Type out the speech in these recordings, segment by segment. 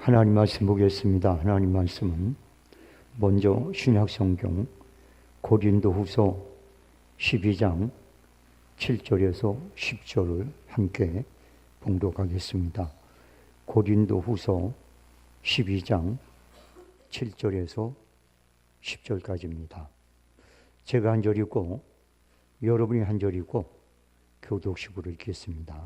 하나님 말씀 보겠습니다. 하나님 말씀은 먼저 신약성경 고린도후서 12장 7절에서 10절을 함께 봉독하겠습니다. 고린도후서 12장 7절에서 10절까지입니다. 제가 한 절이고 여러분이 한 절이고 교독식으로 읽겠습니다.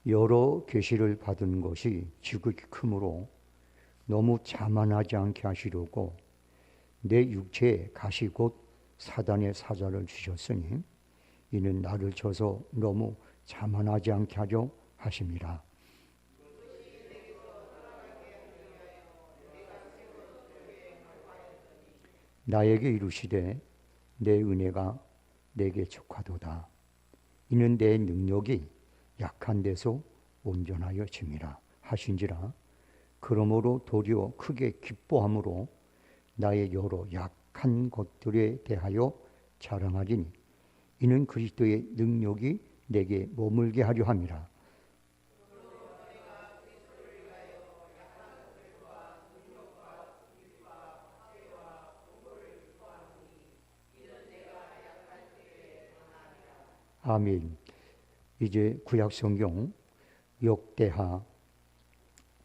여러 계시를 받은 것이 지극히 크므로 너무 자만하지 않게 하시려고 내 육체에 가시 곧 사단의 사자를 주셨으니 이는 나를 쳐서 너무 자만하지 않게 하려 하심이라. 나에게 이르시되 내 은혜가 내게 족하도다. 이는 내 능력이 약한 데서 온전하여 짐이라 하신지라. 그러므로 도리어 크게 기뻐함으로 나의 여러 약한 것들에 대하여 자랑하리니 이는 그리스도의 능력이 내게 머물게 하려 함이라. 아멘. 이제 구약성경 역대하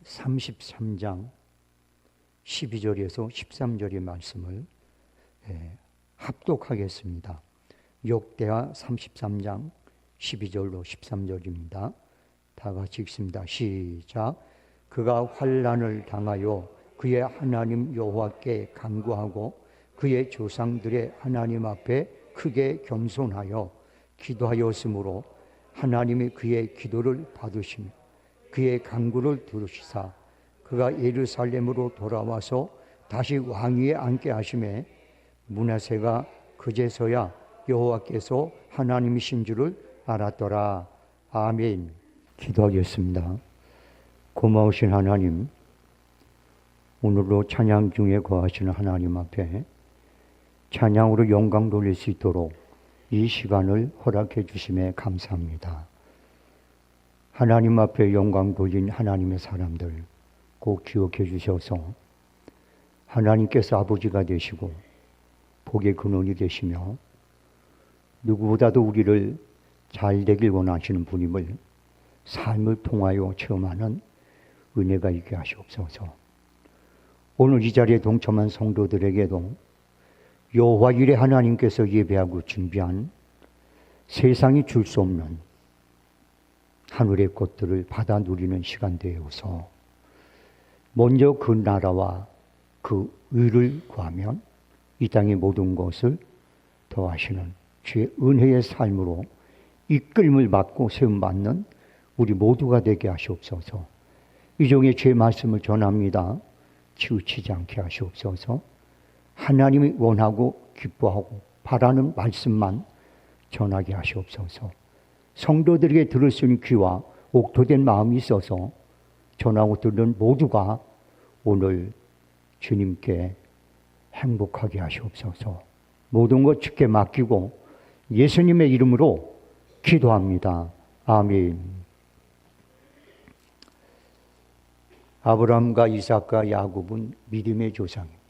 33장 12절에서 13절의 말씀을 합독하겠습니다. 역대하 33장 12절로 13절입니다. 다 같이 읽습니다. 시작. 그가 환난을 당하여 그의 하나님 여호와께 간구하고 그의 조상들의 하나님 앞에 크게 겸손하여 기도하였으므로 하나님이 그의 기도를 받으시며 그의 간구를 들으시사 그가 예루살렘으로 돌아와서 다시 왕위에 앉게 하심에 므낫세가 그제서야 여호와께서 하나님이신 줄을 알았더라. 아멘. 기도하겠습니다. 고마우신 하나님, 오늘도 찬양 중에 거하시는 하나님 앞에 찬양으로 영광 돌릴 수 있도록 이 시간을 허락해 주심에 감사합니다. 하나님 앞에 영광 돌린 하나님의 사람들 꼭 기억해 주셔서 하나님께서 아버지가 되시고 복의 근원이 되시며 누구보다도 우리를 잘 되길 원하시는 분임을 삶을 통하여 체험하는 은혜가 있게 하시옵소서. 오늘 이 자리에 동참한 성도들에게도 여호와 일에 하나님께서 예배하고 준비한 세상이 줄 수 없는 하늘의 것들을 받아 누리는 시간 되어서 먼저 그 나라와 그 의를 구하면 이 땅의 모든 것을 더하시는 주의 은혜의 삶으로 이끌림을 받고 세움받는 우리 모두가 되게 하시옵소서. 이 종의 주의 말씀을 전합니다. 치우치지 않게 하시옵소서. 하나님이 원하고 기뻐하고 바라는 말씀만 전하게 하시옵소서. 성도들에게 들을 수 있는 귀와 옥토된 마음이 있어서 전하고 듣는 모두가 오늘 주님께 행복하게 하시옵소서. 모든 것 주께 맡기고 예수님의 이름으로 기도합니다. 아멘. 아브라함과 이삭과 야곱은 믿음의 조상입니다.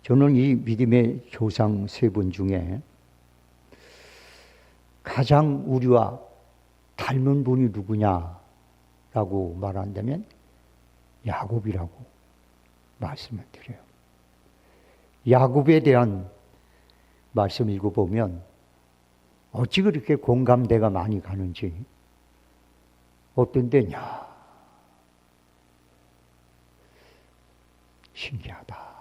저는 이 믿음의 조상 세 분 중에 가장 우리와 닮은 분이 누구냐라고 말한다면 야곱이라고 말씀을 드려요. 야곱에 대한 말씀 읽어보면 어찌 그렇게 공감대가 많이 가는지, 어떤 데냐 신기하다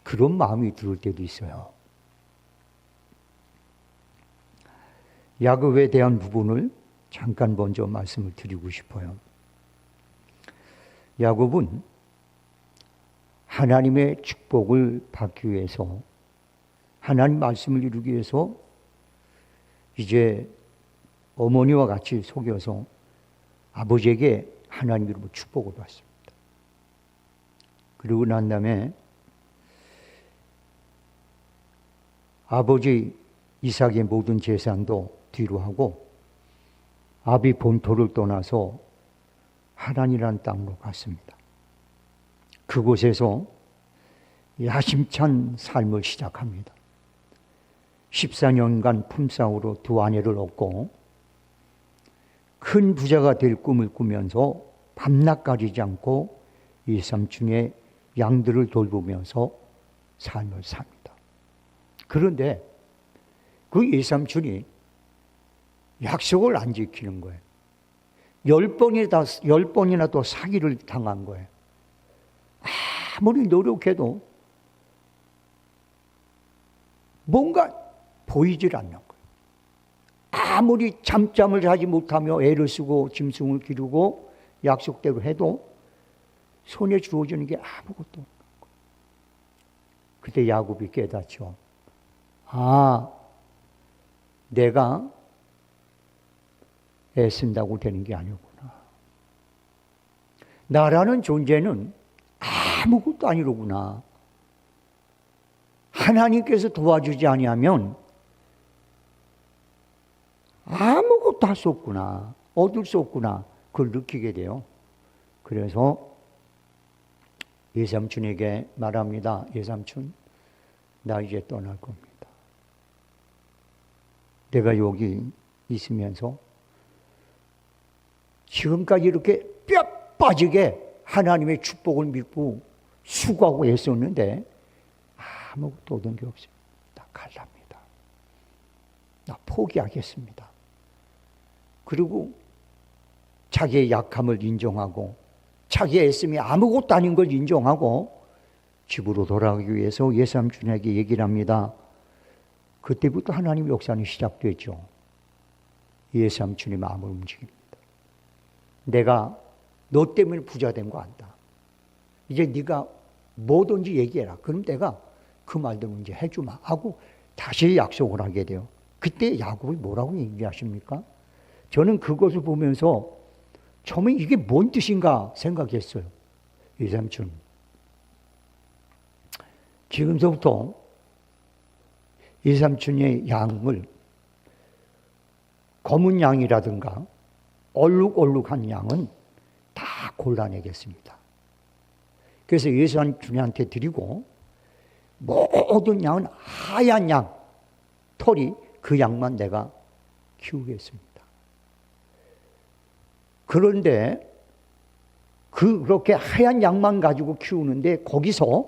그런 마음이 들을 때도 있어요. 야곱에 대한 부분을 잠깐 먼저 말씀을 드리고 싶어요. 야곱은 하나님의 축복을 받기 위해서, 하나님 말씀을 이루기 위해서 이제 어머니와 같이 속여서 아버지에게 하나님으로부터 축복을 받습니다. 그러고 난 다음에 아버지 이삭의 모든 재산도 뒤로 하고 아비 본토를 떠나서 하란이라는 땅으로 갔습니다. 그곳에서 야심찬 삶을 시작합니다. 14년간 품삯으로 두 아내를 얻고 큰 부자가 될 꿈을 꾸면서 밤낮 가리지 않고 외삼촌의 양들을 돌보면서 삶을 삽니다. 그런데 그 외삼촌이 약속을 안 지키는 거예요. 10번이나 또 사기를 당한 거예요. 아무리 노력해도 뭔가 보이질 않는 거예요. 아무리 잠잠을 자지 못하며 애를 쓰고 짐승을 기르고 약속대로 해도 손에 주어지는 게 아무것도 없는 거예요. 그때 야곱이 깨닫죠. 내가 애쓴다고 되는 게 아니구나. 나라는 존재는 아무것도 아니로구나. 하나님께서 도와주지 아니하면 아무것도 할 수 없구나. 얻을 수 없구나. 그걸 느끼게 돼요. 그래서 외삼촌에게 말합니다. 외삼촌, 나 이제 떠날 겁니다. 내가 여기 있으면서 지금까지 이렇게 뼈 빠지게 하나님의 축복을 믿고 수고하고 애썼는데 아무것도 얻은 게 없습니다. 나 갈랍니다. 나 포기하겠습니다. 그리고 자기의 약함을 인정하고 자기의 애씀이 아무것도 아닌 걸 인정하고 집으로 돌아가기 위해서 외삼촌에게 얘기를 합니다. 그때부터 하나님의 역사는 시작되죠. 외삼촌의 마음을 움직입니다. 내가 너 때문에 부자 된 거 안다. 이제 네가 뭐든지 얘기해라. 그럼 내가 그 말대로 이제 해주마 하고 다시 약속을 하게 돼요. 그때 야곱이 뭐라고 얘기하십니까? 저는 그것을 보면서 처음에 이게 뭔 뜻인가 생각했어요. 외삼촌, 지금서부터 외삼촌의 양을 검은 양이라든가 얼룩얼룩한 양은 다 골라내겠습니다. 그래서 외삼촌한테 드리고 모든 양은 하얀 양, 털이 그 양만 내가 키우겠습니다. 그런데 그렇게 하얀 양만 가지고 키우는데 거기서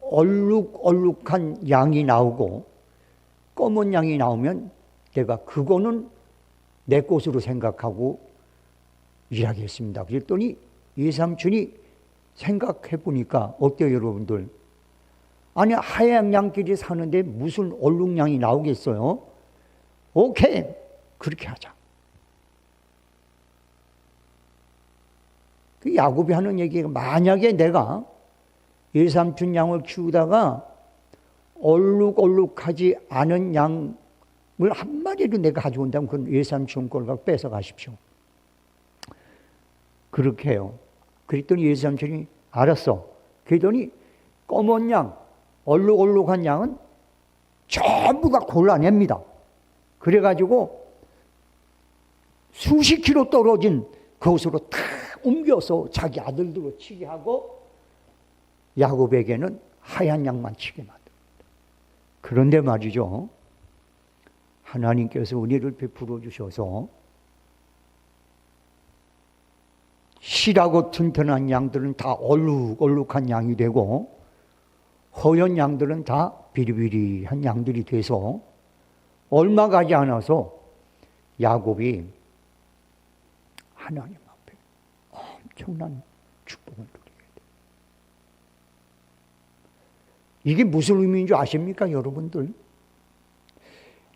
얼룩얼룩한 양이 나오고 검은 양이 나오면 내가 그거는 내 것으로 생각하고 일하겠습니다. 그랬더니 외삼촌이 생각해 보니까 어때요, 여러분들? 아니, 하얀 양끼리 사는데 무슨 얼룩양이 나오겠어요? 오케이, 그렇게 하자. 그 야곱이 하는 얘기가, 만약에 내가 외삼촌 양을 키우다가 얼룩얼룩하지 않은 양을 한 마리로 내가 가져온다면 그건 외삼촌 걸 갖고 뺏어 가십시오. 그렇게 해요. 그랬더니 외삼촌이 알았어. 그랬더니 검은 양, 얼룩얼룩한 양은 전부 다 골라냅니다. 그래가지고 수십 킬로 떨어진 그곳으로 탁 옮겨서 자기 아들들로 치게 하고 야곱에게는 하얀 양만 치게 만듭니다. 그런데 말이죠, 하나님께서 은혜를 베풀어 주셔서 실하고 튼튼한 양들은 다 얼룩얼룩한 양이 되고 허연 양들은 다 비리비리한 양들이 돼서 얼마 가지 않아서 야곱이 하나님 앞에 엄청난 축복을 누리게 돼요. 이게 무슨 의미인 줄 아십니까, 여러분들?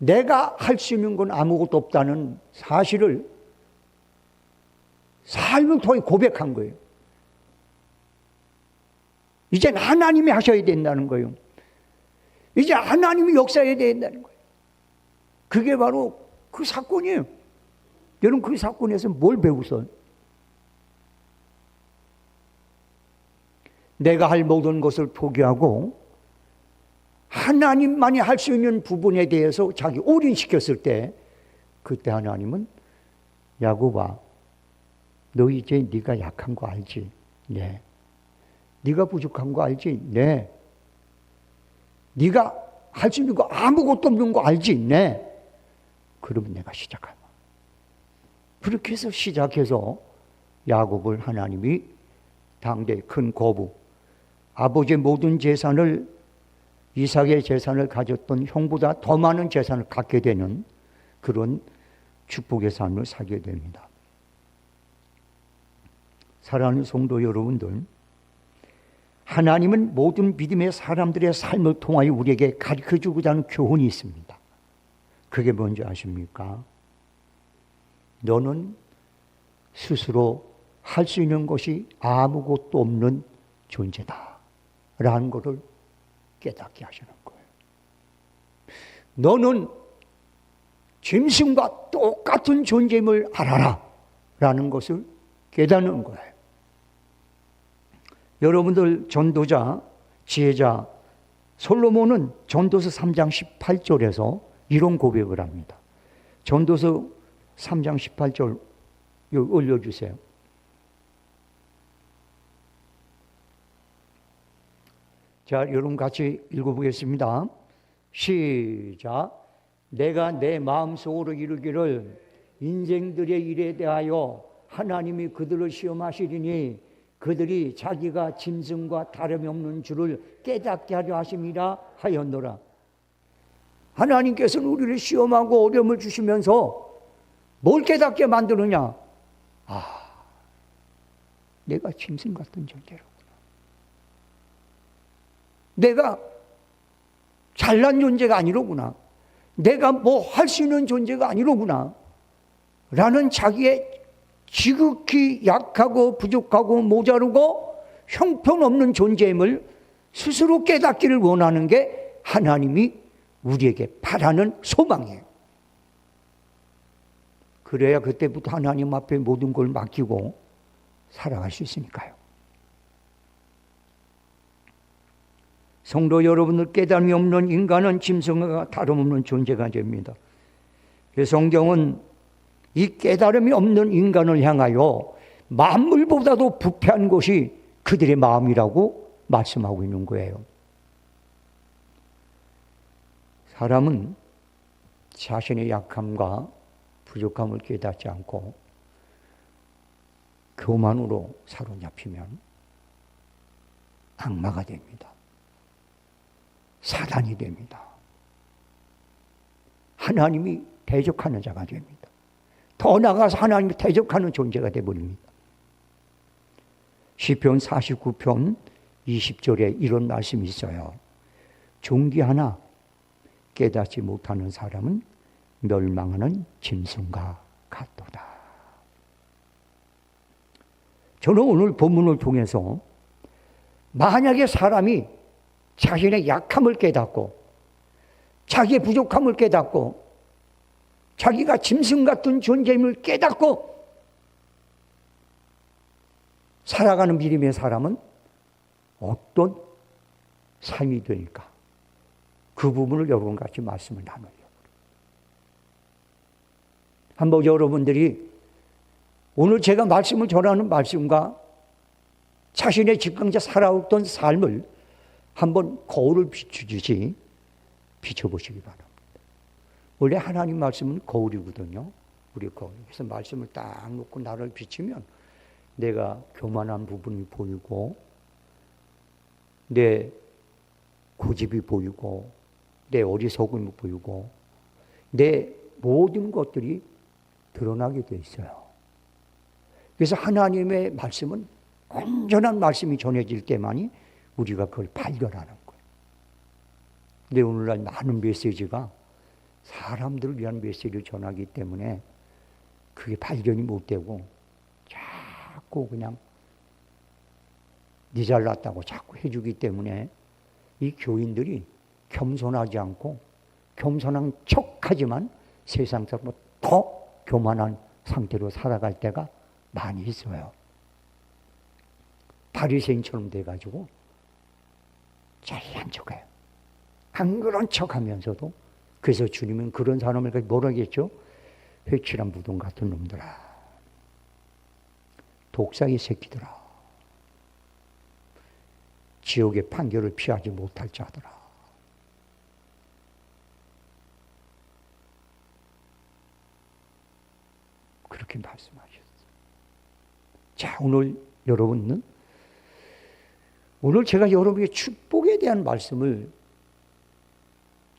내가 할 수 있는 건 아무것도 없다는 사실을 삶을 통해 고백한 거예요. 이제 하나님이 하셔야 된다는 거예요. 이제 하나님이 역사해야 된다는 거예요. 그게 바로 그 사건이에요. 여러분, 그 사건에서 뭘 배우세요? 내가 할 모든 것을 포기하고 하나님만이 할 수 있는 부분에 대해서 자기 올인시켰을 때, 그때 하나님은 야곱아, 너 이제 네가 약한 거 알지? 네. 네가 부족한 거 알지? 네. 네가 할 수 있는 거 아무것도 없는 거 알지? 네. 그러면 내가 시작할게. 그렇게 해서 시작해서 야곱을 하나님이 당대 큰 거부, 아버지의 모든 재산을, 이삭의 재산을 가졌던 형보다 더 많은 재산을 갖게 되는 그런 축복의 삶을 살게 됩니다. 사랑하는 성도 여러분들, 하나님은 모든 믿음의 사람들의 삶을 통하여 우리에게 가르쳐주고자 하는 교훈이 있습니다. 그게 뭔지 아십니까? 너는 스스로 할 수 있는 것이 아무것도 없는 존재다 라는 것을 깨닫게 하시는 거예요. 너는 짐승과 똑같은 존재임을 알아라 라는 것을 깨닫는 거예요. 여러분들 전도자, 지혜자 솔로몬은 전도서 3장 18절에서 이런 고백을 합니다. 전도서 3장 18절 올려주세요. 자, 여러분 같이 읽어보겠습니다. 시작. 내가 내 마음속으로 이르기를 인생들의 일에 대하여 하나님이 그들을 시험하시리니 그들이 자기가 짐승과 다름이 없는 줄을 깨닫게 하려 하심이라 하였노라. 하나님께서는 우리를 시험하고 어려움을 주시면서 뭘 깨닫게 만드느냐? 내가 짐승 같은 존재로구나. 내가 잘난 존재가 아니로구나. 내가 뭐 할 수 있는 존재가 아니로구나. 라는 자기의 지극히 약하고 부족하고 모자르고 형편없는 존재임을 스스로 깨닫기를 원하는 게 하나님이 우리에게 바라는 소망이에요. 그래야 그때부터 하나님 앞에 모든 걸 맡기고 살아갈 수 있으니까요. 성도 여러분들, 깨달음이 없는 인간은 짐승과 다름없는 존재가 됩니다. 성경은 이 깨달음이 없는 인간을 향하여 만물보다도 부패한 것이 그들의 마음이라고 말씀하고 있는 거예요. 사람은 자신의 약함과 부족함을 깨닫지 않고 교만으로 사로잡히면 악마가 됩니다. 사단이 됩니다. 하나님이 대적하는 자가 됩니다. 더 나아가서 하나님이 대적하는 존재가 되어버립니다. 시편 49편 20절에 이런 말씀이 있어요. 존귀하나 깨닫지 못하는 사람은 멸망하는 짐승과 같도다. 저는 오늘 본문을 통해서 만약에 사람이 자신의 약함을 깨닫고 자기의 부족함을 깨닫고 자기가 짐승 같은 존재임을 깨닫고 살아가는 믿음의 사람은 어떤 삶이 될까? 그 부분을 여러분과 같이 말씀을 나누려고. 한번 여러분들이 오늘 제가 말씀을 전하는 말씀과 자신의 직강자 살아왔던 삶을 한번 거울을 비춰주지 비춰보시기 바랍니다. 원래 하나님 말씀은 거울이거든요. 우리 거울. 그래서 말씀을 딱 놓고 나를 비추면 내가 교만한 부분이 보이고 내 고집이 보이고 내 어리석음이 보이고 내 모든 것들이 드러나게 돼 있어요. 그래서 하나님의 말씀은 온전한 말씀이 전해질 때만이 우리가 그걸 발견하는 거예요. 근데 오늘날 많은 메시지가 사람들을 위한 메시지를 전하기 때문에 그게 발견이 못 되고 자꾸 그냥 니 잘났다고 자꾸 해주기 때문에 이 교인들이 겸손하지 않고 겸손한 척하지만 세상 사람보다 더 교만한 상태로 살아갈 때가 많이 있어요. 바리새인처럼 돼가지고 잘난 척해요. 안 그런 척하면서도. 그래서 주님은 그런 사람을 뭐라 했죠? 회칠한 무덤 같은 놈들아. 독사의 새끼들아, 지옥의 판결을 피하지 못할 자들아. 그렇게 말씀하셨어요. 자, 오늘 여러분은, 오늘 제가 여러분의 축복에 대한 말씀을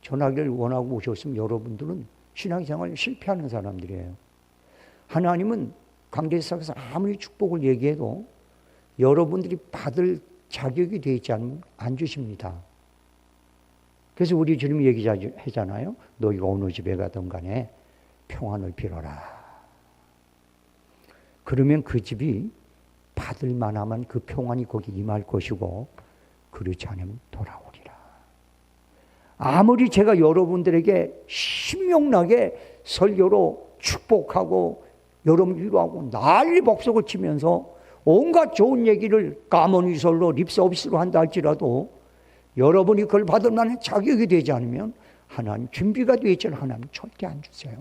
전하기를 원하고 오셨으면 여러분들은 신앙생활 실패하는 사람들이에요. 하나님은 관계사에서 아무리 축복을 얘기해도 여러분들이 받을 자격이 되어 있지 않으면 안 주십니다. 그래서 우리 주님이 얘기하잖아요. 너희가 어느 집에 가든 간에 평안을 빌어라. 그러면 그 집이 받을 만하면 그 평안이 거기 임할 것이고, 그렇지 않으면 돌아오리라. 아무리 제가 여러분들에게 신명나게 설교로 축복하고 여러분 위로하고 난리 복속을 치면서 온갖 좋은 얘기를 까머니설로 립서비스로 한다 할지라도 여러분이 그걸 받을 만한 자격이 되지 않으면 하나님 준비가 되어 있지 않으면 하나님 절대 안 주세요.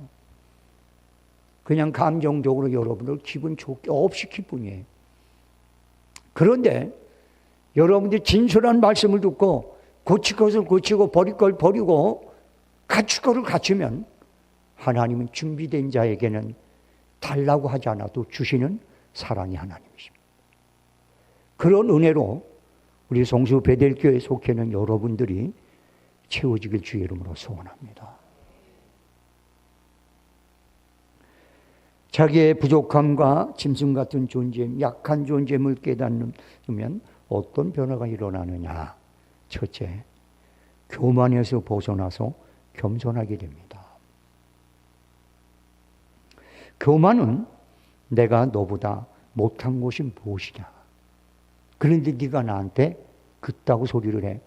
그냥 감정적으로 여러분을 기분 좋게 업 시킬 뿐이에요. 그런데 여러분들이 진솔한 말씀을 듣고 고칠 것을 고치고 버릴 걸 버리고 갖출 것을 갖추면 하나님은 준비된 자에게는 달라고 하지 않아도 주시는 사랑의 하나님이십니다. 그런 은혜로 우리 성수 베델교회에 속해 있는 여러분들이 채워지길 주의 이름으로 소원합니다. 자기의 부족함과 짐승 같은 존재, 약한 존재임을 깨닫으면 어떤 변화가 일어나느냐? 첫째, 교만에서 벗어나서 겸손하게 됩니다. 교만은 내가 너보다 못한 것이 무엇이냐? 그런데 네가 나한테 그따구 소리를 해.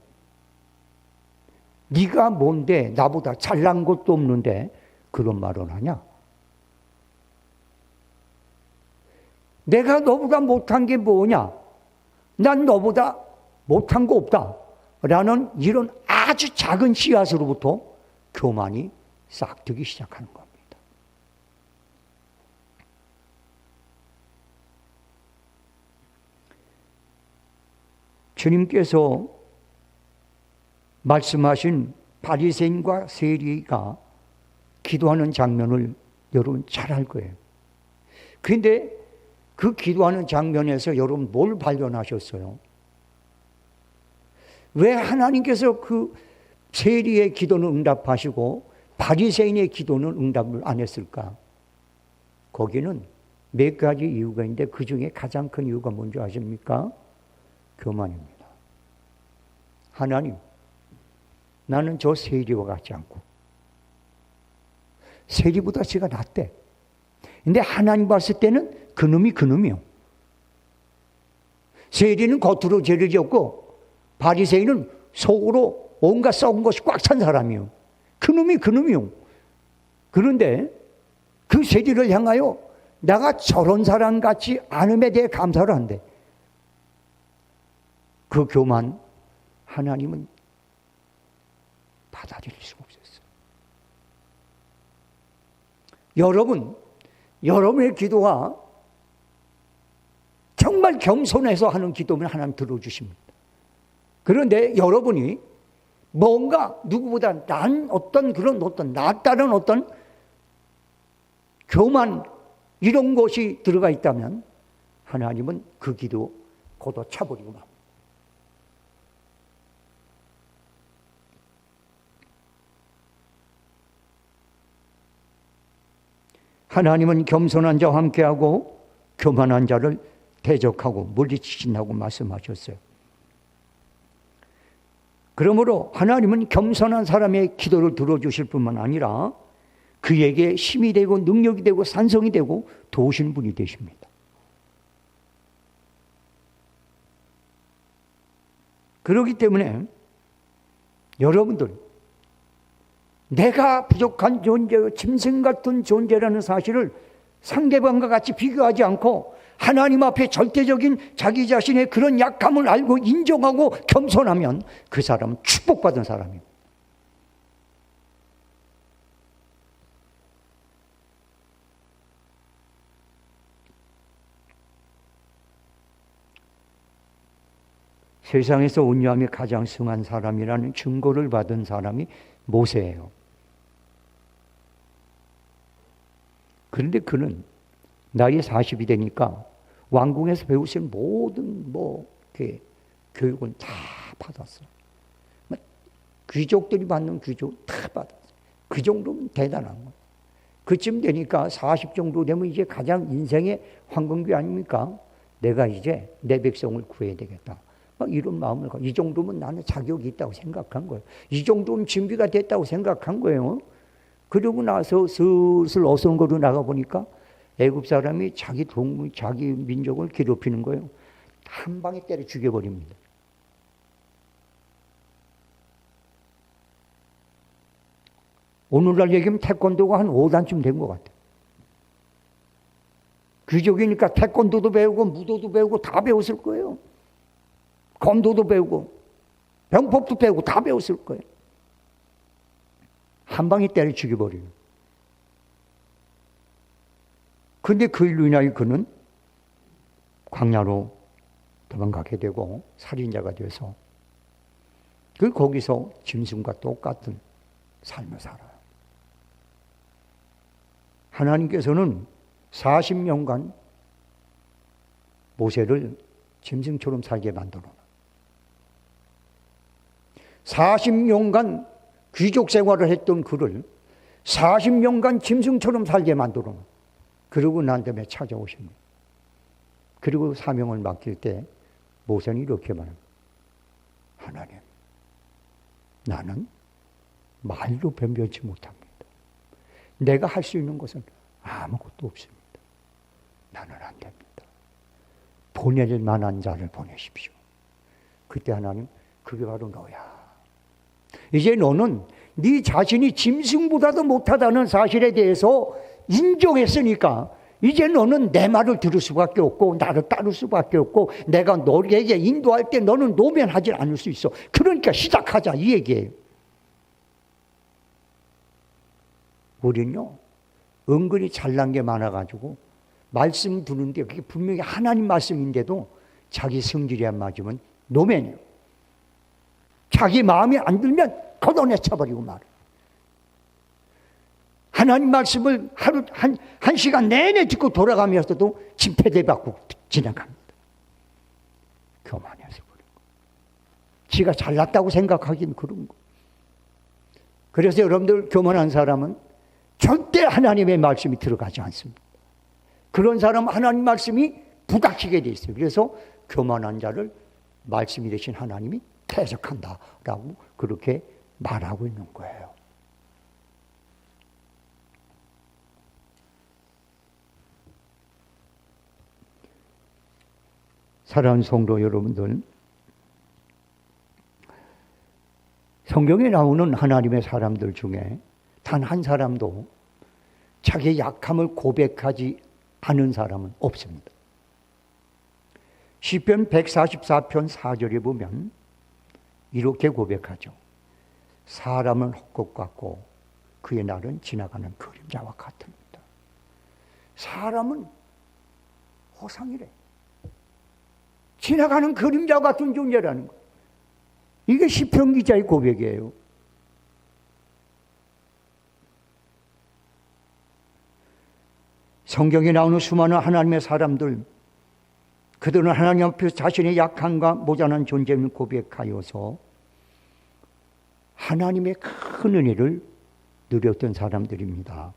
네가 뭔데 나보다 잘난 것도 없는데 그런 말을 하냐? 내가 너보다 못한 게 뭐냐? 난 너보다 못한 거 없다. 라는 이런 아주 작은 씨앗으로부터 교만이 싹트기 시작하는 겁니다. 주님께서 말씀하신 바리새인과 세리가 기도하는 장면을 여러분 잘 알 거예요. 그런데 그 기도하는 장면에서 여러분 뭘 발견하셨어요? 왜 하나님께서 그 세리의 기도는 응답하시고 바리새인의 기도는 응답을 안 했을까? 거기는 몇 가지 이유가 있는데 그 중에 가장 큰 이유가 뭔지 아십니까? 교만입니다. 하나님, 나는 저 세리와 같지 않고 세리보다 제가 낫대. 근데 하나님 봤을 때는 그놈이 그놈이요. 세리는 겉으로 죄를 지었고 바리새인은 속으로 온갖 썩은 것이 꽉 찬 사람이요. 그놈이 그놈이요. 그런데 그 세리를 향하여 내가 저런 사람 같지 않음에 대해 감사를 한대. 그 교만 하나님은 받아들일 수가 없었어요. 여러분의 기도가 정말 겸손해서 하는 기도면 하나님 들어주십니다. 그런데 여러분이 뭔가 누구보다 난 어떤 낫다는 어떤 교만 이런 것이 들어가 있다면 하나님은 그 기도 걷어차버리고 맙니다. 하나님은 겸손한 자와 함께하고 교만한 자를 대적하고 물리치신다고 말씀하셨어요. 그러므로 하나님은 겸손한 사람의 기도를 들어주실 뿐만 아니라 그에게 힘이 되고 능력이 되고 산성이 되고 도우시는 분이 되십니다. 그렇기 때문에 여러분들, 내가 부족한 존재, 짐승 같은 존재라는 사실을 상대방과 같이 비교하지 않고 하나님 앞에 절대적인 자기 자신의 그런 약함을 알고 인정하고 겸손하면 그 사람은 축복받은 사람입니다. 세상에서 온유함이 가장 승한 사람이라는 증거를 받은 사람이 모세예요. 그런데 그는 나이 40이 되니까 왕궁에서 배우신 모든 교육은 다 받았어요. 귀족들이 받는 교육 다 받았어요. 그 정도면 대단한 거예요. 그쯤 되니까 40 정도 되면 이제 가장 인생의 황금기 아닙니까? 내가 이제 내 백성을 구해야 되겠다. 막 이런 마음을 갖고, 이 정도면 나는 자격이 있다고 생각한 거예요. 이 정도면 준비가 됐다고 생각한 거예요. 그러고 나서 슬슬 어선거로 나가보니까 애굽 사람이 자기 동물, 자기 민족을 괴롭히는 거예요. 한 방에 때려 죽여버립니다. 오늘날 얘기하면 태권도가 한 5단쯤 된 것 같아요. 귀족이니까 태권도도 배우고 무도도 배우고 다 배웠을 거예요. 검도도 배우고 병법도 배우고 다 배웠을 거예요. 한 방에 때려 죽여버려요. 근데 그 일로 인하여 그는 광야로 도망가게 되고 살인자가 돼서 거기서 짐승과 똑같은 삶을 살아요. 하나님께서는 40년간 모세를 짐승처럼 살게 만들어. 40년간 귀족 생활을 했던 그를 40년간 짐승처럼 살게 만들어. 그러고 난 다음에 찾아오십니다. 그리고 사명을 맡길 때 모세는 이렇게 말합니다. 하나님, 나는 말로 변변치 못합니다. 내가 할 수 있는 것은 아무것도 없습니다. 나는 안 됩니다. 보낼 만한 자를 보내십시오. 그때 하나님, 그게 바로 너야. 이제 너는 네 자신이 짐승보다도 못하다는 사실에 대해서 인정했으니까 이제 너는 내 말을 들을 수밖에 없고 나를 따를 수밖에 없고 내가 너에게 인도할 때 너는 노면하지 않을 수 있어. 그러니까 시작하자 이 얘기예요. 우리는요 은근히 잘난 게 많아가지고 말씀 듣는데 그게 분명히 하나님 말씀인데도 자기 성질이 안 맞으면 노면이에요. 자기 마음이 안 들면 걷어내쳐버리고 말이에요. 하나님 말씀을 하루 한 시간 내내 듣고 돌아가면서도 침패대받고 지나갑니다. 교만해서 그런 거. 지가 잘났다고 생각하긴 그런 거. 그래서 여러분들 교만한 사람은 절대 하나님의 말씀이 들어가지 않습니다. 그런 사람은 하나님 말씀이 부닥치게 돼 있어요. 그래서 교만한 자를 말씀이 되신 하나님이 퇴적한다라고 그렇게 말하고 있는 거예요. 사랑하는 성도 여러분들, 성경에 나오는 하나님의 사람들 중에 단 한 사람도 자기의 약함을 고백하지 않은 사람은 없습니다. 시편 144편 4절에 보면 이렇게 고백하죠. 사람은 헛것 같고 그의 날은 지나가는 그림자와 같습니다. 사람은 허상이래. 지나가는 그림자 같은 존재라는 거예요. 이게 시편 기자의 고백이에요. 성경에 나오는 수많은 하나님의 사람들, 그들은 하나님 앞에서 자신의 약함과 모자란 존재를 고백하여서 하나님의 큰 은혜를 누렸던 사람들입니다.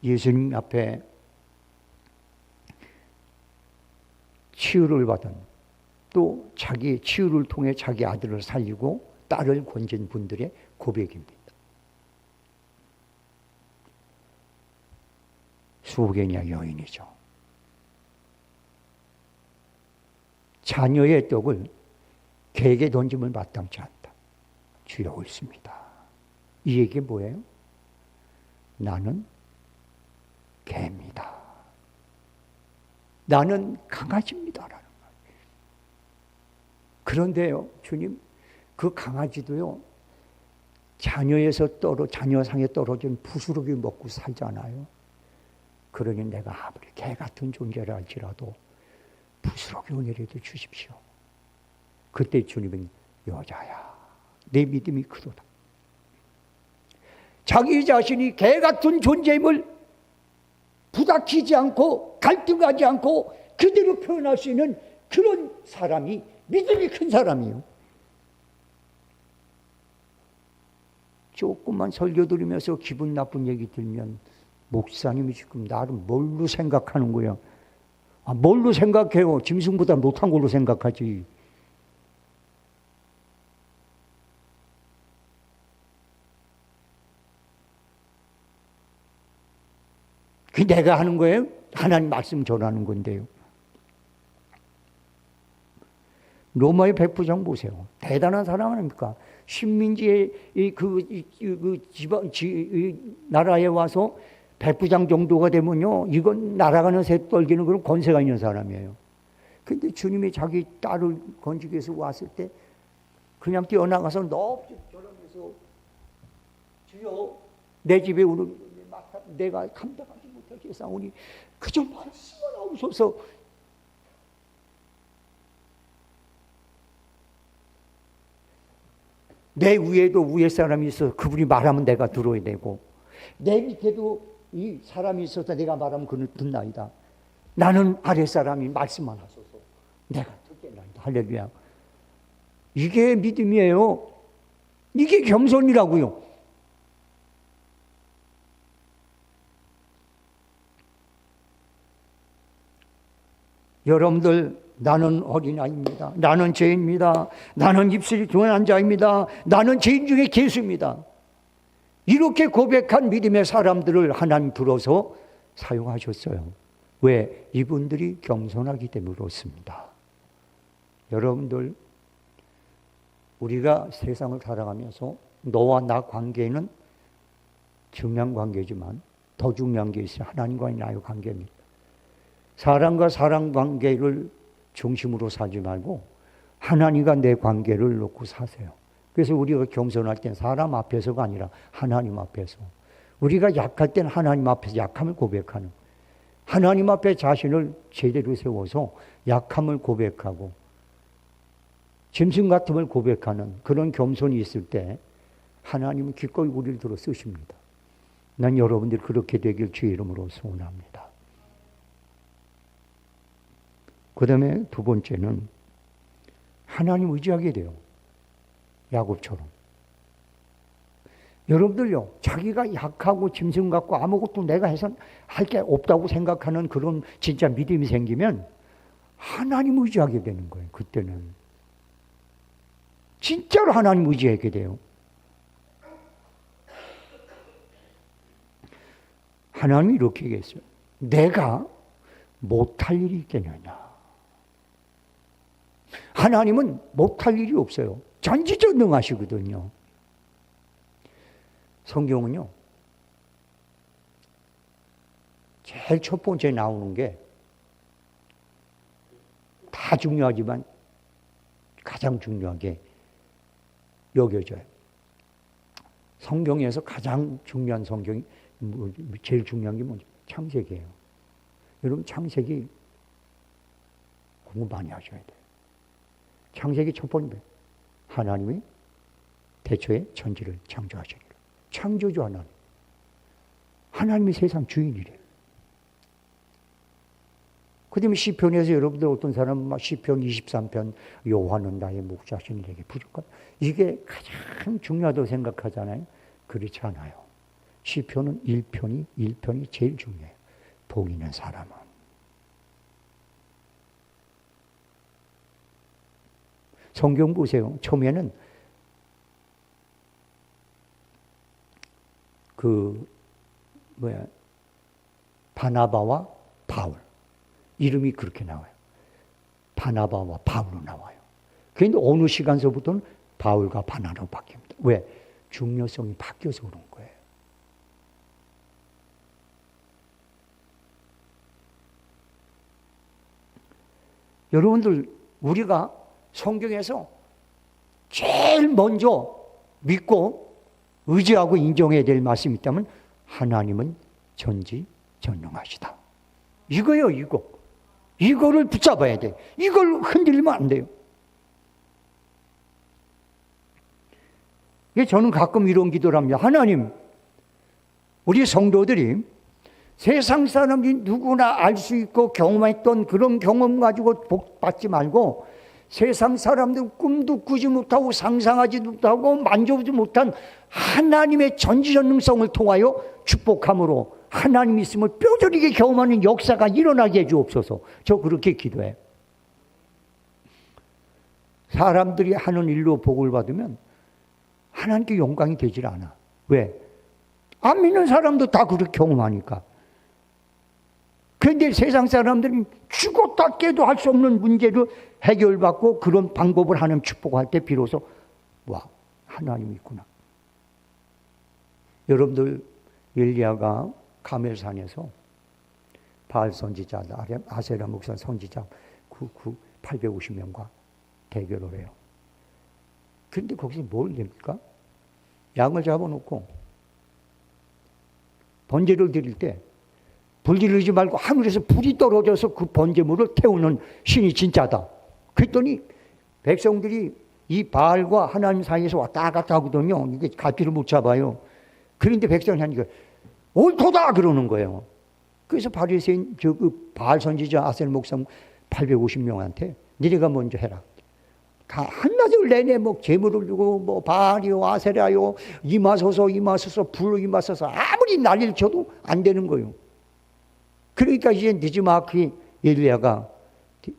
예수님 앞에 치유를 받은, 또 자기 치유를 통해 자기 아들을 살리고 딸을 건진 분들의 고백입니다. 수개냐 여인이죠. 자녀의 떡을 개에게 던짐을 마땅치 않다. 주여 옳습니다. 이 얘기 뭐예요? 나는 개입니다. 나는 강아지입니다라는 거예요. 그런데요, 주님, 그 강아지도요, 자녀에서 자녀상에 떨어진 부스러기 먹고 살잖아요. 그러니 내가 아무리 개 같은 존재라 할지라도 부스러기 은혜라도 주십시오. 그때 주님은 여자야, 내 믿음이 크도다. 자기 자신이 개 같은 존재임을 부닥치지 않고 갈등하지 않고 그대로 표현할 수 있는 그런 사람이 믿음이 큰 사람이에요. 조금만 설교 들으면서 기분 나쁜 얘기 들면 목사님이 지금 나를 뭘로 생각하는 거야? 뭘로 생각해요? 짐승보다 못한 걸로 생각하지. 그게 내가 하는 거예요? 하나님 말씀 전하는 건데요. 로마의 백부장 보세요. 대단한 사람 아닙니까? 식민지의 나라에 와서 백부장 정도가 되면요, 이건 날아가는 새 떨기는 그런 권세가 있는 사람이에요. 근데 주님이 자기 딸을 건지기 위해서 왔을 때 그냥 뛰어나가서 높이 저러면서 주여 내 집에 오늘 내가 감당하지 못하겠사오니 그저 말씀만 하옵소서. 내 위에도 위에 사람이 있어서 그분이 말하면 내가 들어야 되고 내 밑에도 이 사람이 있어서 내가 말하면 그는 듣나이다. 나는 아랫사람이 말씀만 하소서 내가 듣겠나이다. 할렐루야. 이게 믿음이에요. 이게 겸손이라고요. 여러분들, 나는 어린아이입니다. 나는 죄인입니다. 나는 입술이 둔한 자입니다. 나는 죄인 중에 괴수입니다. 이렇게 고백한 믿음의 사람들을 하나님 들어서 사용하셨어요. 왜? 이분들이 겸손하기 때문에 그렇습니다. 여러분들, 우리가 세상을 살아가면서 너와 나 관계는 중요한 관계지만 더 중요한 게 있어요. 하나님과의 나의 관계입니다. 사람과 사람 관계를 중심으로 살지 말고 하나님과 내 관계를 놓고 사세요. 그래서 우리가 겸손할 땐 사람 앞에서가 아니라 하나님 앞에서, 우리가 약할 땐 하나님 앞에서 약함을 고백하는, 하나님 앞에 자신을 제대로 세워서 약함을 고백하고 짐승 같음을 고백하는 그런 겸손이 있을 때 하나님은 기꺼이 우리를 들어 쓰십니다. 난 여러분들이 그렇게 되길 주의 이름으로 소원합니다. 그 다음에 두 번째는 하나님 의지하게 돼요. 야곱처럼. 여러분들요, 자기가 약하고 짐승 같고 아무것도 내가 해서 할 게 없다고 생각하는 그런 진짜 믿음이 생기면 하나님 의지하게 되는 거예요. 그때는 진짜로 하나님 의지하게 돼요. 하나님이 이렇게 얘기했어요. 내가 못할 일이 있겠느냐. 하나님은 못할 일이 없어요. 전지전능하시거든요. 성경은요, 제일 첫 번째 나오는 게 다 중요하지만 가장 중요하게 여겨져요. 성경에서 가장 중요한 성경이 제일 중요한 게 뭐죠? 창세기예요. 여러분, 창세기 공부 많이 하셔야 돼요. 창세기 첫 번째, 하나님이 태초에 천지를 창조하시니라. 창조주 하나님. 하나님이 세상 주인이래요. 그 다음에 시편에서 여러분들 어떤 사람은 시편 23편 여호와는 나의 목자시니 내게 부족한, 이게 가장 중요하다고 생각하잖아요. 그렇지 않아요. 시편은 1편이 제일 중요해요. 복 있는 사람은. 성경 보세요. 처음에는 바나바와 바울. 이름이 그렇게 나와요. 바나바와 바울로 나와요. 그런데 어느 시간서부터는 바울과 바나바로 바뀝니다. 왜? 중요성이 바뀌어서 그런 거예요. 여러분들, 우리가 성경에서 제일 먼저 믿고 의지하고 인정해야 될 말씀이 있다면 하나님은 전지전능하시다. 이거예요, 이거. 이거를 붙잡아야 돼. 이걸 흔들리면 안 돼요. 저는 가끔 이런 기도를 합니다. 하나님, 우리 성도들이 세상 사람이 누구나 알 수 있고 경험했던 그런 경험 가지고 복 받지 말고 세상 사람들 꿈도 꾸지 못하고 상상하지 못하고 만져보지 못한 하나님의 전지전능성을 통하여 축복함으로 하나님이 있음을 뼈저리게 경험하는 역사가 일어나게 해주옵소서. 저 그렇게 기도해요. 사람들이 하는 일로 복을 받으면 하나님께 영광이 되질 않아. 왜? 안 믿는 사람도 다 그렇게 경험하니까. 그런데 세상 사람들은 죽었다 깨도 할 수 없는 문제를 해결받고 그런 방법을 하는 축복할 때 비로소 와, 하나님이 있구나. 여러분들 엘리야가 가멜산에서 바알 선지자, 아세라 목사 선지자 850명과 대결을 해요. 그런데 거기서 뭘 됩니까? 양을 잡아놓고 번제를 드릴 때 불 지르지 말고 하늘에서 불이 떨어져서 그 번제물을 태우는 신이 진짜다. 그랬더니 백성들이 이 바알과 하나님 사이에서 왔다 갔다 하거든요. 이게 갈피를 못 잡아요. 그런데 백성이 하니까 옳도다 그러는 거예요. 그래서 바리새인 그 바알 선지자 아셀 목사 850명한테 니네가 먼저 해라. 다 한낮을 내내 뭐 재물을 주고 뭐 바알이요 아세라요 임하소서 불로 임하소서 아무리 난리를 쳐도 안 되는 거예요. 그러니까 이제 느지막이 엘리야가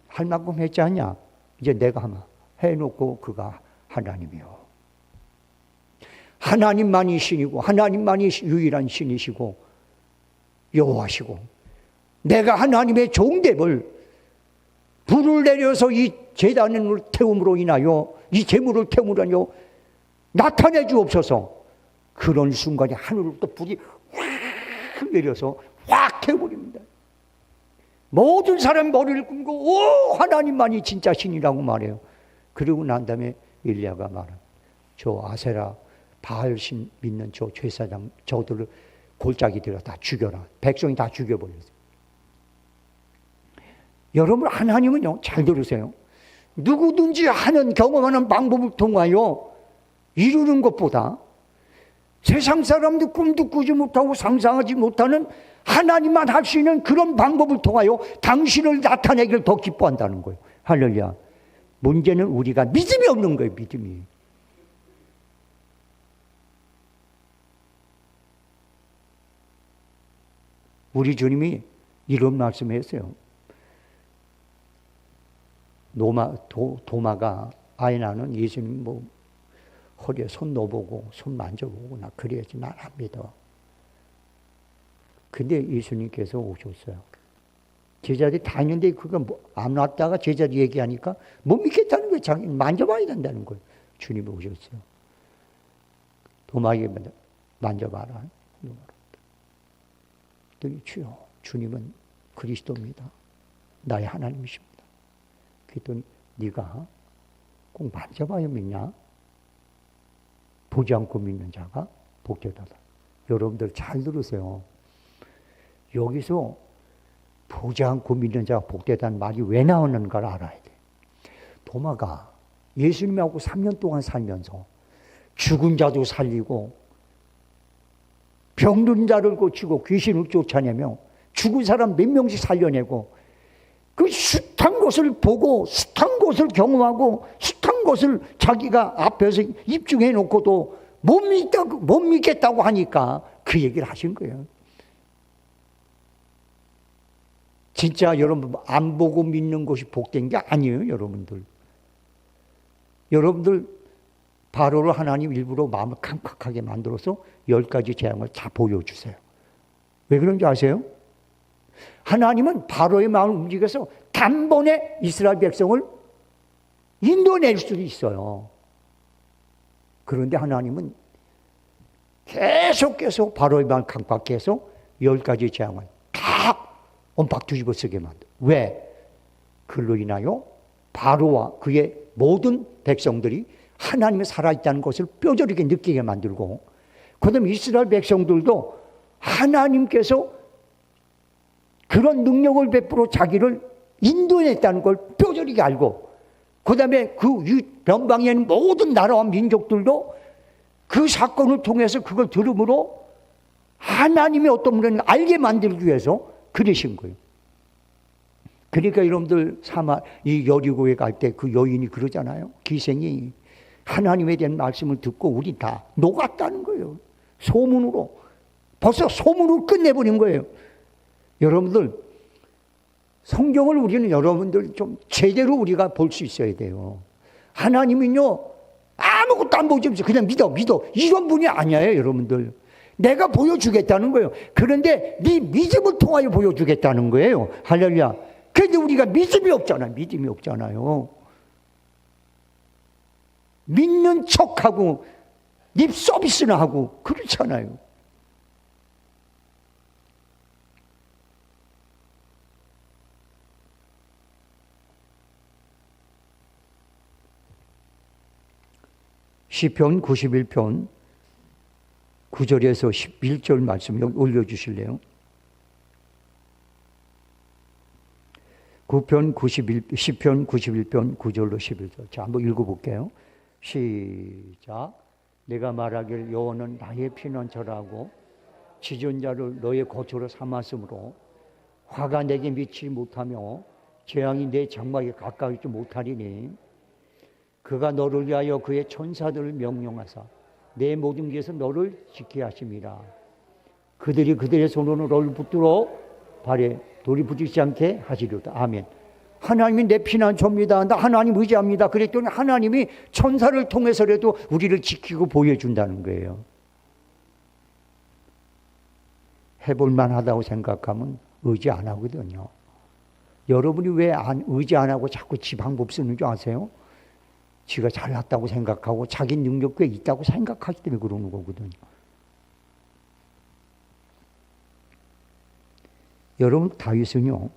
할 만큼 했지 않냐? 이제 내가 하마 해놓고 그가 하나님이요. 하나님만이 신이고 하나님만이 유일한 신이시고 여호와시고 내가 하나님의 종됨을 불을 내려서 이 제단을 태움으로 인하여 이 제물을 태움으로 인하여 나타내 주옵소서. 그런 순간에 하늘로부터 불이 확 내려서 확 태워버립니다. 모든 사람이 머리를 굽고 오 하나님만이 진짜 신이라고 말해요. 그러고 난 다음에 엘리야가 말한 저 아세라 바알신 믿는 저 제사장 저들을 골짜기들어 다 죽여라. 백성이 다 죽여버렸어요. 여러분 하나님은요 잘 들으세요. 누구든지 하는 경험하는 방법을 통하여 이루는 것보다 세상 사람들 꿈도 꾸지 못하고 상상하지 못하는 하나님만 할 수 있는 그런 방법을 통하여 당신을 나타내기를 더 기뻐한다는 거예요. 할렐루야. 문제는 우리가 믿음이 없는 거예요. 믿음이. 우리 주님이 이런 말씀했어요. 도마가 아이 나는 예수님 뭐 허리에 손 넣어보고 손 만져보고 나 그래야지 난 안 믿어. 근데 예수님께서 오셨어요. 제자들이 다 있는데 그거 안 왔다가 제자들이 얘기하니까 못 믿겠다는 거예요. 자기 만져봐야 된다는 거예요. 주님이 오셨어요. 도마에게 만져봐라. 주여, 주님은 그리스도입니다. 나의 하나님이십니다. 그랬더니 네가 꼭 만져봐야 믿냐? 보지 않고 믿는 자가 복되다. 여러분들 잘 들으세요. 여기서 보지 않고 믿는 자가 복되다는 말이 왜 나오는가를 알아야 돼. 도마가 예수님하고 3년 동안 살면서 죽은 자도 살리고 병든 자를 고치고 귀신을 쫓아내며 죽은 사람 몇 명씩 살려내고 그 숱한 것을 보고 숱한 것을 경험하고 숱한 것을 자기가 앞에서 입증해 놓고도 못 믿겠다고 하니까 그 얘기를 하신 거예요. 진짜 여러분 안 보고 믿는 것이 복된 게 아니에요. 여러분들 바로를 하나님 일부러 마음을 캄캄하게 만들어서 10가지 재앙을 다 보여주세요. 왜 그런지 아세요? 하나님은 바로의 마음을 움직여서 단번에 이스라엘 백성을 인도낼 수도 있어요. 그런데 하나님은 계속 바로의 마음을 캄캄하게 해서 10가지 재앙을 다 옴박 뒤집어 쓰게 만들어. 왜? 그로 인하여 바로와 그의 모든 백성들이 하나님이 살아있다는 것을 뼈저리게 느끼게 만들고, 그 다음에 이스라엘 백성들도 하나님께서 그런 능력을 베풀어 자기를 인도했다는 걸 뼈저리게 알고, 그 다음에 그 변방에 있는 모든 나라와 민족들도 그 사건을 통해서 그걸 들음으로 하나님의 어떤 분을 알게 만들기 위해서 그러신 거예요. 그러니까 여러분들 이 여리고에 갈 때 그 여인이 그러잖아요. 기생이 하나님에 대한 말씀을 듣고 우리 다 녹았다는 거예요. 소문으로. 벌써 소문으로 끝내버린 거예요. 여러분들 성경을 우리는 여러분들 좀 제대로 우리가 볼 수 있어야 돼요. 하나님은요 아무것도 안 보여주면서 그냥 믿어 이런 분이 아니에요. 여러분들 내가 보여주겠다는 거예요. 그런데 네 믿음을 통하여 보여주겠다는 거예요. 할렐루야. 그런데 우리가 믿음이 없잖아요. 믿는 척하고 립 서비스나 하고 그렇잖아요. 시편 91편 9절에서 11절 말씀 올려주실래요? 시편 91편 9절로 11절. 자, 한번 읽어볼게요. 시작. 내가 말하길 여호와는 나의 피난처라고 지존 자를 너의 거처로 삼았으므로 화가 내게 미치지 못하며 재앙이 내 장막에 가까이 있지 못하리니 그가 너를 위하여 그의 천사들을 명령하사 내 모든 길에서 너를 지키게 하심이라. 그들이 그들의 손으로 너를 붙들어 발에 돌이 붙이지 않게 하시리로다. 아멘. 하나님이 내 피난처입니다. 나 하나님 의지합니다. 그랬더니 하나님이 천사를 통해서라도 우리를 지키고 보여준다는 거예요. 해볼 만하다고 생각하면 의지 안 하거든요. 여러분이 왜 의지 안 하고 자꾸 지 방법 쓰는 줄 아세요? 지가 잘났다고 생각하고 자기 능력 꽤 있다고 생각하기 때문에 그러는 거거든요. 여러분 다윗은요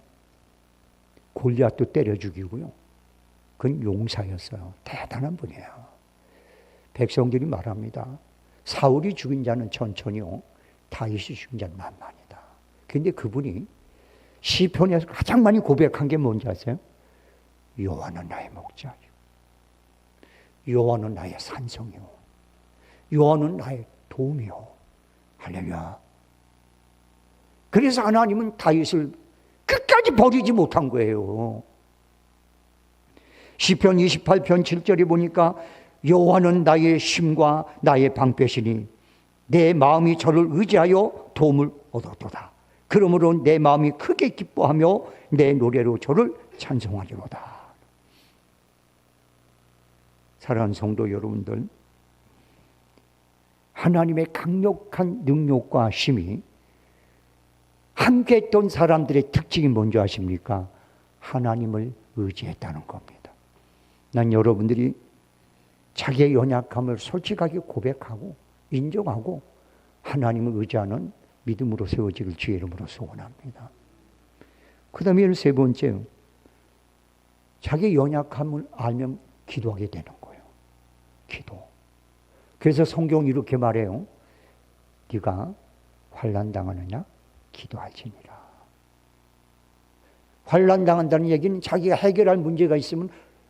골리앗도 때려 죽이고요. 그건 용사였어요. 대단한 분이에요. 백성들이 말합니다. 사울이 죽인 자는 천천히요. 다윗이 죽인 자는 만만이다. 그런데 그분이 시편에서 가장 많이 고백한 게 뭔지 아세요? 여호와는 나의 목자요. 여호와는 나의 산성이요. 여호와는 나의 도움이요. 할렐루야. 그래서 하나님은 다윗을 끝까지 버리지 못한 거예요. 시편 28편 7절에 보니까 여호와는 나의 힘과 나의 방패시니 내 마음이 저를 의지하여 도움을 얻었도다. 그러므로 내 마음이 크게 기뻐하며 내 노래로 저를 찬송하리로다. 사랑하는 성도 여러분들, 하나님의 강력한 능력과 힘이 함께 했던 사람들의 특징이 뭔지 아십니까? 하나님을 의지했다는 겁니다. 난 여러분들이 자기의 연약함을 솔직하게 고백하고 인정하고 하나님을 의지하는 믿음으로 세워지길 주의 이름으로 소원합니다. 그 다음에 세 번째, 자기의 연약함을 알면 기도하게 되는 거예요. 기도. 그래서 성경이 이렇게 말해요. 네가 환난 당하느냐? 기도할지니라. 환난 당한다는 얘기는 자기가 해결할 문제가 있으면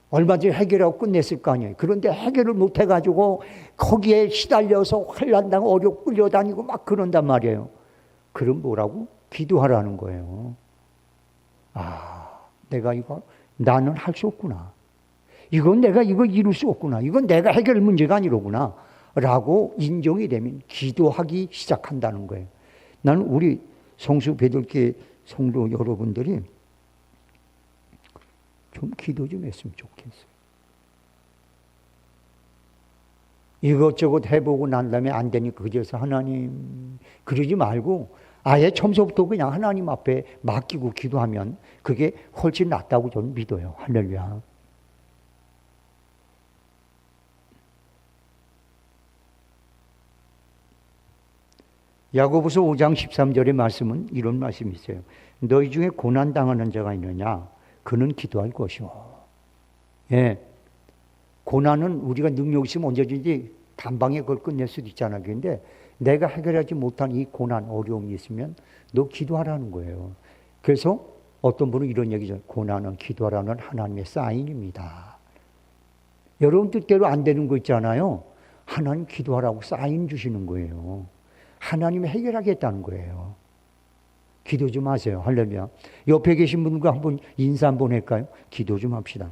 얼마든지 해결하고 끝냈을 거 아니에요. 그런데 해결을 못 해가지고 거기에 시달려서 환난 당하고 어렵고 끌려다니고 막 그런단 말이에요. 그럼 뭐라고? 기도하라는 거예요. 아, 내가 나는 할 수 없구나. 이건 내가 이룰 수 없구나. 이건 내가 해결 문제가 아니로구나. 라고 인정이 되면 기도하기 시작한다는 거예요. 나는 우리 성수 베들교회 성도 여러분들이 좀 기도 좀 했으면 좋겠어요. 이것저것 해보고 난 다음에 안 되니까 그래서 하나님 그러지 말고 아예 처음부터 그냥 하나님 앞에 맡기고 기도하면 그게 훨씬 낫다고 저는 믿어요. 할렐루야. 야고보서 5장 13절의 말씀은 이런 말씀이 있어요. 너희 중에 고난당하는 자가 있느냐? 그는 기도할 것이오. 예. 고난은 우리가 능력 있으면 언제든지 단방에 그걸 끝낼 수도 있잖아. 그런데 내가 해결하지 못한 이 고난, 어려움이 있으면 너 기도하라는 거예요. 그래서 어떤 분은 이런 얘기죠. 고난은 기도하라는 하나님의 사인입니다. 여러분 뜻대로 안 되는 거 있잖아요. 하나님 기도하라고 사인 주시는 거예요. 하나님이 해결하겠다는 거예요. 기도 좀 하세요. 할렐루야. 옆에 계신 분과 한번 인사 한번 할까요? 기도 좀 합시다.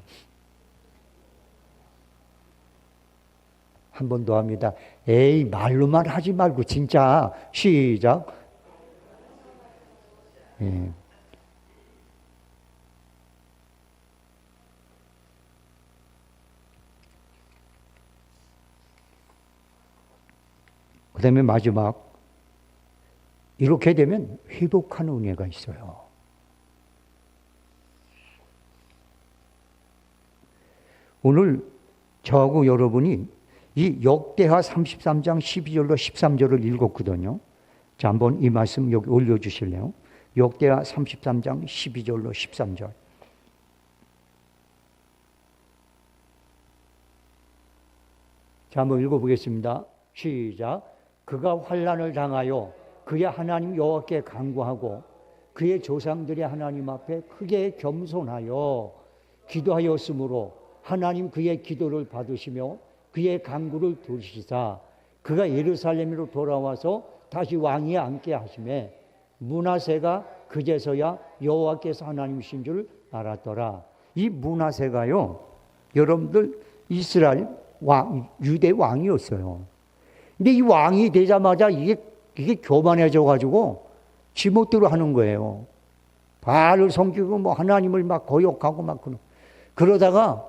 한 번 더 합니다. 에이, 말로만 하지 말고 진짜. 시작. 예. 그 다음에 마지막. 이렇게 되면 회복하는 은혜가 있어요. 오늘 저하고 여러분이 이 역대하 33장 12절로 13절을 읽었거든요. 자, 한번 이 말씀 여기 올려주실래요? 역대하 33장 12절로 13절. 자, 한번 읽어보겠습니다. 시작. 그가 환난을 당하여 그의 하나님 여호와께 간구하고 그의 조상들의 하나님 앞에 크게 겸손하여 기도하였으므로 하나님 그의 기도를 받으시며 그의 간구를 들으시사 그가 예루살렘으로 돌아와서 다시 왕위에 앉게 하시매 므낫세가 그제서야 여호와께서 하나님이신 줄 알았더라. 이 므낫세가요, 여러분들 이스라엘 왕, 유대 왕이었어요. 근데 이 왕이 되자마자 이게 교만해져 가지고 지멋대로 하는 거예요. 바알을 섬기고 뭐 하나님을 막 거역하고 막 그러다가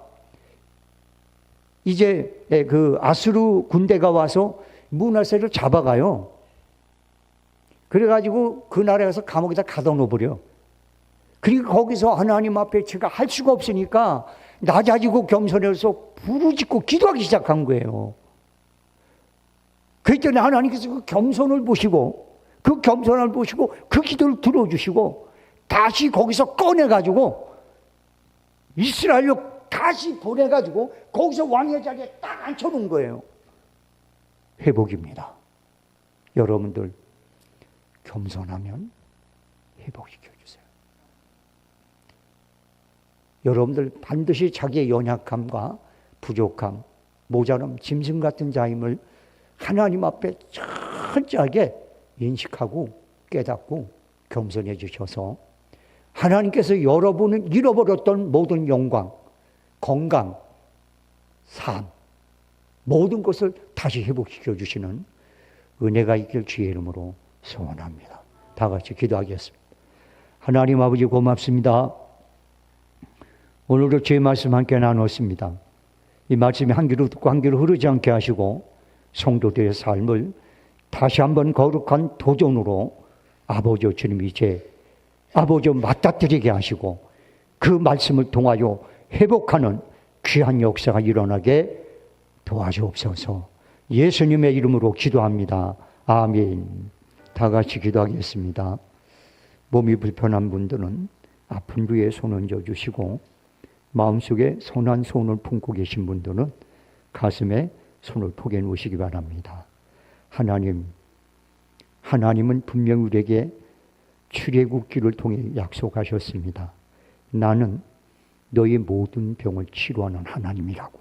이제 그 아수르 군대가 와서 므낫세를 잡아가요. 그래가지고 그 나라에 가서 감옥에다 가둬 버려. 그러니까 거기서 하나님 앞에 제가 할 수가 없으니까 낮아지고 겸손해서 부르짖고 기도하기 시작한 거예요. 그랬더니 하나님께서 그 겸손을 보시고 그 겸손을 보시고 그 기도를 들어주시고 다시 거기서 꺼내가지고 이스라엘로 다시 보내가지고 거기서 왕의 자리에 딱 앉혀놓은 거예요. 회복입니다. 여러분들 겸손하면 회복시켜주세요. 여러분들 반드시 자기의 연약함과 부족함, 모자람, 짐승 같은 자임을 하나님 앞에 철저하게 인식하고 깨닫고 겸손해 주셔서 하나님께서 여러분을 잃어버렸던 모든 영광, 건강, 삶, 모든 것을 다시 회복시켜 주시는 은혜가 있길 주의 이름으로 소원합니다. 다 같이 기도하겠습니다. 하나님 아버지 고맙습니다. 오늘도 주의 말씀 함께 나눴습니다. 이 말씀이 한 귀로 듣고 한 귀로 흐르지 않게 하시고 성도들의 삶을 다시 한번 거룩한 도전으로 아버지 주님 이제 아버지 맞닥뜨리게 하시고 그 말씀을 통하여 회복하는 귀한 역사가 일어나게 도와주옵소서. 예수님의 이름으로 기도합니다. 아멘. 다 같이 기도하겠습니다. 몸이 불편한 분들은 아픈 부위에 손 얹어 주시고 마음속에 선한 소원을 품고 계신 분들은 가슴에 손을 포개 놓으시기 바랍니다. 하나님은 분명 우리에게 출애굽기를 통해 약속하셨습니다. 나는 너의 모든 병을 치료하는 하나님이라고.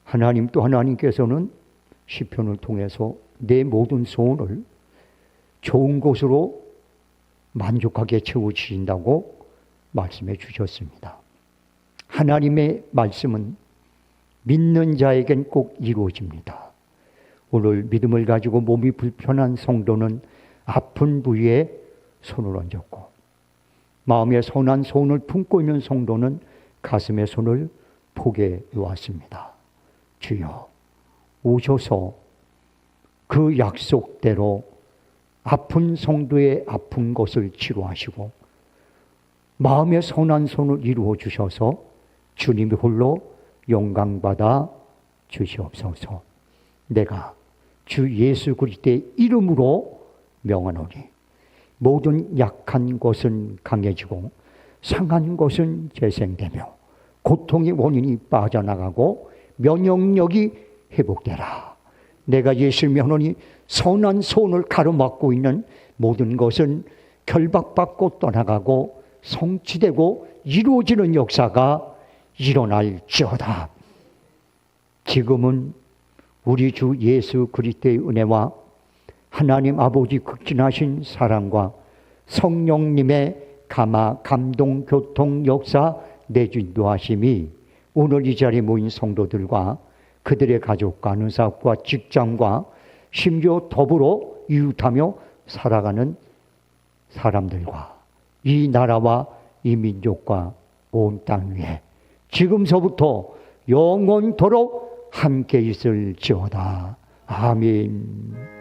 하나님 또 하나님께서는 시편을 통해서 내 모든 소원을 좋은 것으로 만족하게 채워주신다고 말씀해 주셨습니다. 하나님의 말씀은 믿는 자에겐 꼭 이루어집니다. 오늘 믿음을 가지고 몸이 불편한 성도는 아픈 부위에 손을 얹었고 마음에 선한 소원을 품고 있는 성도는 가슴에 손을 포개 놓았습니다. 주여 오셔서 그 약속대로 아픈 성도의 아픈 것을 치료하시고 마음의 선한 손을 이루어 주셔서 주님이 홀로 영광받아 주시옵소서. 내가 주 예수 그리스도의 이름으로 명하노니 모든 약한 것은 강해지고 상한 것은 재생되며 고통의 원인이 빠져나가고 면역력이 회복되라. 내가 예수를 명하노니 선한 손을 가로막고 있는 모든 것은 결박받고 떠나가고 성취되고 이루어지는 역사가 일어날지어다. 지금은 우리 주 예수 그리스도의 은혜와 하나님 아버지 극진하신 사랑과 성령님의 감동, 교통, 역사, 내주인도하심이 오늘 이 자리에 모인 성도들과 그들의 가족과 아는 사람과 직장과 심지어 더불어 이웃하며 살아가는 사람들과 이 나라와 이 민족과 온 땅 위에 지금서부터 영원토록 함께 있을지어다. 아멘.